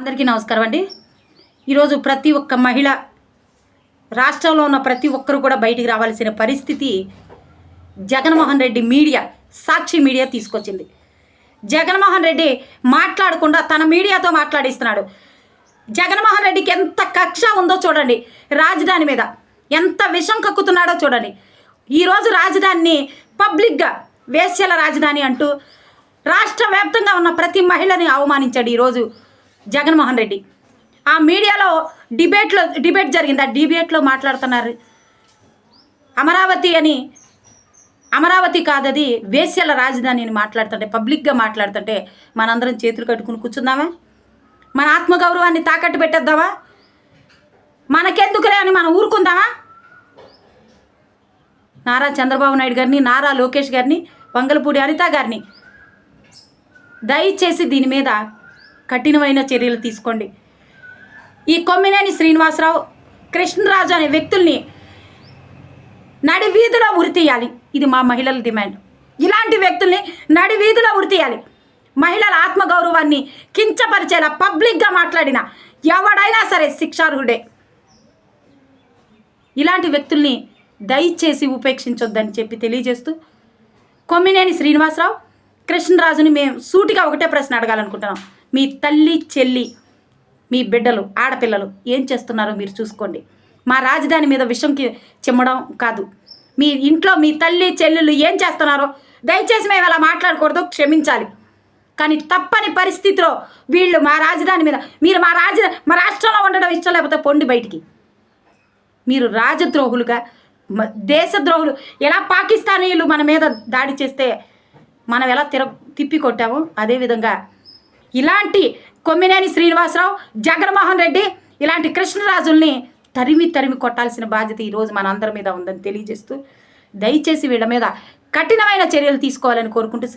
అందరికీ నమస్కారం అండి. ఈరోజు ప్రతి ఒక్క మహిళ రాష్ట్రంలో ఉన్న ప్రతి ఒక్కరు కూడా బయటికి రావాల్సిన పరిస్థితి జగన్మోహన్ రెడ్డి మీడియా, సాక్షి మీడియా తీసుకొచ్చింది. జగన్మోహన్ రెడ్డి మాట్లాడకుండా తన మీడియాతో మాట్లాడిస్తున్నాడు. జగన్మోహన్ రెడ్డికి ఎంత కక్ష ఉందో చూడండి, రాజధాని మీద ఎంత విషం కక్కుతున్నాడో చూడండి. ఈరోజు రాజధానిని పబ్లిక్గా వేశ్యల రాజధాని అంటూ రాష్ట్ర వ్యాప్తంగా ఉన్న ప్రతి మహిళని అవమానించాడు ఈరోజు జగన్మోహన్ రెడ్డి. ఆ మీడియాలో డిబేట్ జరిగింది. ఆ డిబేట్లో మాట్లాడుతున్నారు అమరావతి కాదది వేశ్యల రాజధాని అని మాట్లాడుతుంటే, పబ్లిక్గా మాట్లాడుతుంటే మనందరం చేతులు కట్టుకుని కూర్చుందామా? మన ఆత్మగౌరవాన్ని తాకట్టు పెట్టేద్దామా? మనకెందుకులే అని మనం ఊరుకుందామా? నారా చంద్రబాబు నాయుడు గారిని, నారా లోకేష్ గారిని, వంగలపూడి అనిత గారిని దయచేసి దీని మీద కఠినమైన చర్యలు తీసుకోండి. ఈ కొమ్మినేని శ్రీనివాసరావు, కృష్ణరాజు అనే వ్యక్తుల్ని నడి వీధిలో ఉరితీయాలి. ఇది మా మహిళల డిమాండ్. ఇలాంటి వ్యక్తుల్ని నడి వీధిలో ఉరితీయాలి. మహిళల ఆత్మగౌరవాన్ని కించపరిచేలా పబ్లిక్గా మాట్లాడిన ఎవడైనా సరే శిక్షార్హుడే. ఇలాంటి వ్యక్తుల్ని దయచేసి ఉపేక్షించొద్దని చెప్పి తెలియజేస్తూ, కొమ్మినేని శ్రీనివాసరావు, కృష్ణరాజుని మేము సూటిగా ఒకటే ప్రశ్న అడగాలనుకుంటున్నాం. మీ తల్లి, చెల్లి, మీ బిడ్డలు, ఆడపిల్లలు ఏం చేస్తున్నారో మీరు చూసుకోండి. మా రాజధాని మీద విషంకి చిమ్మడం కాదు. మీ ఇంట్లో మీ తల్లి, చెల్లెళ్ళు ఏం చేస్తున్నారో దయచేసి మేము అలా మాట్లాడకూడదు, క్షమించాలి. కానీ తప్పని పరిస్థితిలో వీళ్ళు మా రాజధాని మీద, మీరు మా రాష్ట్రంలో ఉండడం ఇష్టం లేకపోతే పొండి బయటికి. మీరు రాజద్రోహులుగా, దేశద్రోహులు. ఎలా పాకిస్తానీయులు మన మీద దాడి చేస్తే మనం ఎలా తిప్పి కొట్టామో అదేవిధంగా ఇలాంటి కొమ్మినేని శ్రీనివాసరావు, జగన్మోహన్ రెడ్డి, ఇలాంటి కృష్ణరాజుల్ని తరిమి కొట్టాల్సిన బాధ్యత ఈరోజు మన అందరి మీద ఉందని తెలియజేస్తూ, దయచేసి వీళ్ళ మీద కఠినమైన చర్యలు తీసుకోవాలని కోరుకుంటూ